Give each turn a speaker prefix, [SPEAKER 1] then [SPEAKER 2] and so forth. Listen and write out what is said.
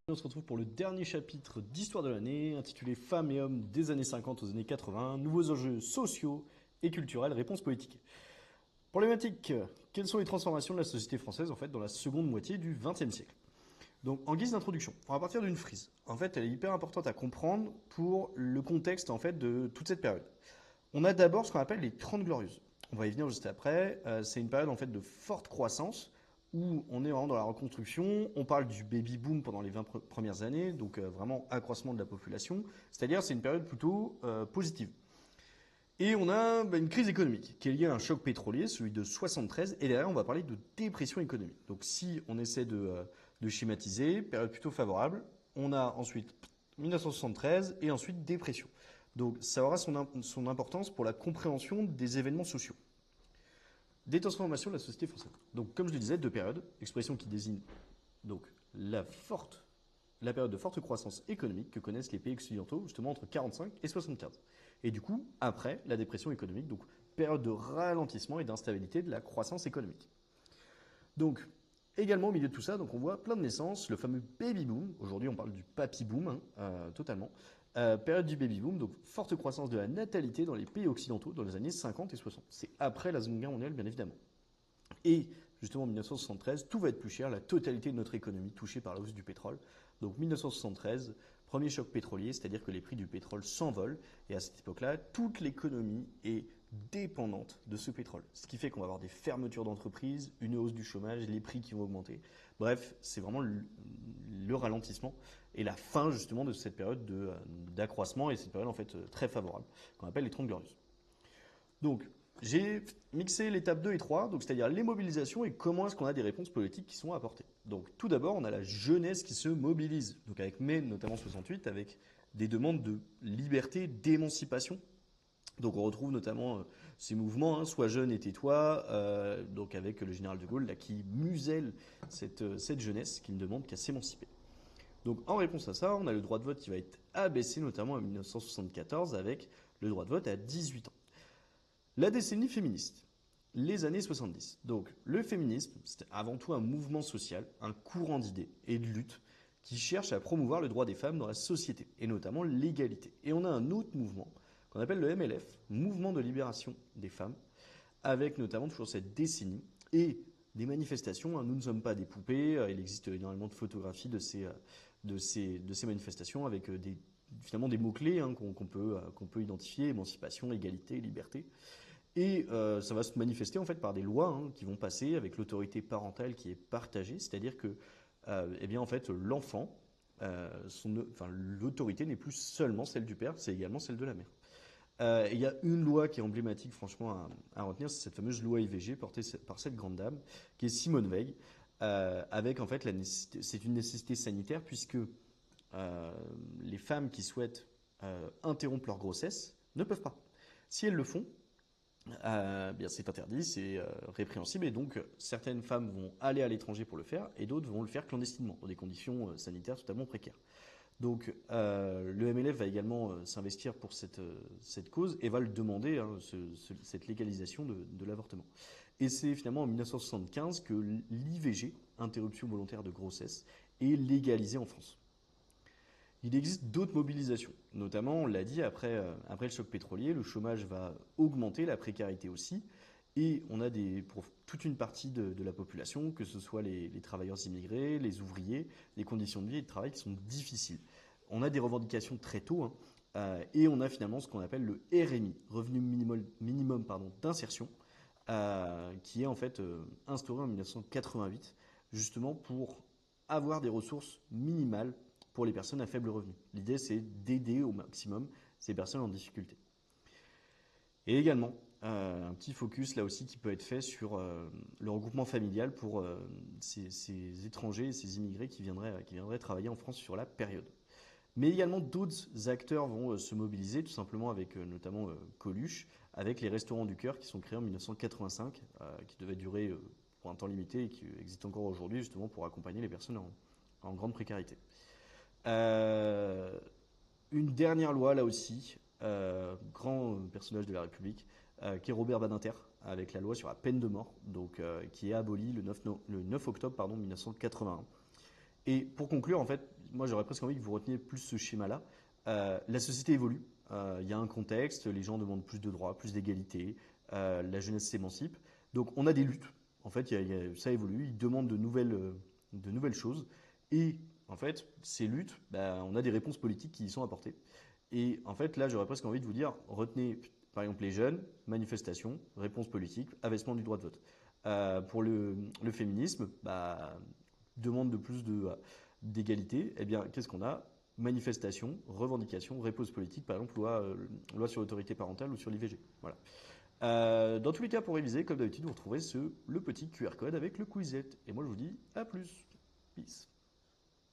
[SPEAKER 1] On se retrouve pour le dernier chapitre d'Histoire de l'année, intitulé Femmes et hommes des années 50 aux années 80, nouveaux enjeux sociaux et culturels, réponses politiques. Problématique, quelles sont les transformations de la société française en fait dans la seconde moitié du XXe siècle? Donc en guise d'introduction, on va partir d'une frise. En fait, elle est hyper importante à comprendre pour le contexte en fait de toute cette période. On a d'abord ce qu'on appelle les 30 glorieuses. On va y venir juste après. C'est une période en fait de forte croissance où on est vraiment dans la reconstruction. On parle du baby boom pendant les 20 premières années, donc vraiment accroissement de la population. C'est-à-dire c'est une période plutôt positive. Et on a une crise économique qui est liée à un choc pétrolier, celui de 73, et derrière on va parler de dépression économique. Donc si on essaie de schématiser, période plutôt favorable, on a ensuite 1973 et ensuite dépression. Donc ça aura son importance pour la compréhension des événements sociaux. Des transformations de la société française. Donc comme je le disais, deux périodes, expression qui désigne donc la période de forte croissance économique que connaissent les pays occidentaux, justement entre 45 et 75. Et du coup, après, la dépression économique, donc période de ralentissement et d'instabilité de la croissance économique. Donc, également au milieu de tout ça, donc on voit plein de naissances, le fameux baby boom, aujourd'hui on parle du papy boom, totalement. Période du baby boom, donc forte croissance de la natalité dans les pays occidentaux dans les années 50 et 60. C'est après la Seconde Guerre mondiale, bien évidemment. Et justement, en 1973, tout va être plus cher, la totalité de notre économie touchée par la hausse du pétrole. Donc 1973, premier choc pétrolier, c'est-à-dire que les prix du pétrole s'envolent. Et à cette époque-là, toute l'économie est dépendante de ce pétrole. Ce qui fait qu'on va avoir des fermetures d'entreprises, une hausse du chômage, les prix qui vont augmenter. Bref, c'est vraiment le ralentissement et la fin justement de cette période d'accroissement et cette période en fait très favorable qu'on appelle les 30 glorieuses. Donc, j'ai mixé l'étape 2 et 3, donc c'est-à-dire les mobilisations et comment est-ce qu'on a des réponses politiques qui sont apportées. Donc tout d'abord, on a la jeunesse qui se mobilise, donc avec mai notamment 68, avec des demandes de liberté, d'émancipation. Donc on retrouve notamment ces mouvements, hein, Sois jeune et tais-toi, donc avec le général de Gaulle là, qui muselle cette jeunesse qui ne demande qu'à s'émanciper. Donc en réponse à ça, on a le droit de vote qui va être abaissé notamment en 1974 avec le droit de vote à 18 ans. La décennie féministe, les années 70. Donc le féminisme, c'est avant tout un mouvement social, un courant d'idées et de lutte qui cherche à promouvoir le droit des femmes dans la société, et notamment l'égalité. Et on a un autre mouvement qu'on appelle le MLF, Mouvement de libération des femmes, avec notamment toujours cette décennie et des manifestations. Hein, nous ne sommes pas des poupées, il existe énormément de photographies de ces manifestations avec finalement des mots-clés hein, qu'on peut identifier, émancipation, égalité, liberté. Et ça va se manifester en fait par des lois hein, qui vont passer avec l'autorité parentale qui est partagée, c'est-à-dire que eh bien en fait l'enfant, l'autorité n'est plus seulement celle du père, c'est également celle de la mère. Il y a une loi qui est emblématique franchement à retenir, c'est cette fameuse loi IVG portée par cette grande dame qui est Simone Veil, avec en fait c'est une nécessité sanitaire puisque les femmes qui souhaitent interrompre leur grossesse ne peuvent pas. Si elles le font, bien c'est interdit, c'est répréhensible et donc certaines femmes vont aller à l'étranger pour le faire et d'autres vont le faire clandestinement dans des conditions sanitaires totalement précaires. Donc le MLF va également s'investir pour cette cause et va le demander, hein, cette légalisation de l'avortement. Et c'est finalement en 1975 que l'IVG, interruption volontaire de grossesse, est légalisée en France. Il existe d'autres mobilisations, notamment, on l'a dit, après le choc pétrolier, le chômage va augmenter, la précarité aussi, et on a pour toute une partie de la population, que ce soit les travailleurs immigrés, les ouvriers, les conditions de vie et de travail qui sont difficiles. On a des revendications très tôt, hein, et on a finalement ce qu'on appelle le RMI, revenu minimum d'insertion, qui est en fait instauré en 1988, justement pour avoir des ressources minimales pour les personnes à faible revenu. L'idée, c'est d'aider au maximum ces personnes en difficulté. Et également, un petit focus là aussi qui peut être fait sur le regroupement familial pour ces étrangers et ces immigrés qui viendraient travailler en France sur la période. Mais également d'autres acteurs vont se mobiliser, tout simplement avec notamment Coluche, avec les restaurants du cœur qui sont créés en 1985, qui devaient durer pour un temps limité et qui existent encore aujourd'hui justement pour accompagner les personnes en grande précarité. Euh, une dernière loi là aussi, grand personnage de la République, qui est Robert Badinter, avec la loi sur la peine de mort, donc, qui est abolie le 9 octobre 1981. Et pour conclure, en fait, moi j'aurais presque envie que vous reteniez plus ce schéma-là. La société évolue, il y a un contexte, les gens demandent plus de droits, plus d'égalité, la jeunesse s'émancipe. Donc on a des luttes, en fait, ça évolue, ils demandent de nouvelles choses. Et en fait, ces luttes, bah, on a des réponses politiques qui y sont apportées. Et en fait, là, j'aurais presque envie de vous dire, retenez par exemple les jeunes, manifestations, réponse politique, avancement du droit de vote. Pour le féminisme, bah, demande de plus d'égalité, eh bien, qu'est-ce qu'on a? Manifestation, revendication, réponse politique, par exemple, loi sur l'autorité parentale ou sur l'IVG. Voilà. Dans tous les cas, pour réviser, comme d'habitude, vous retrouverez le petit QR code avec le quizette. Et moi, je vous dis à plus. Peace.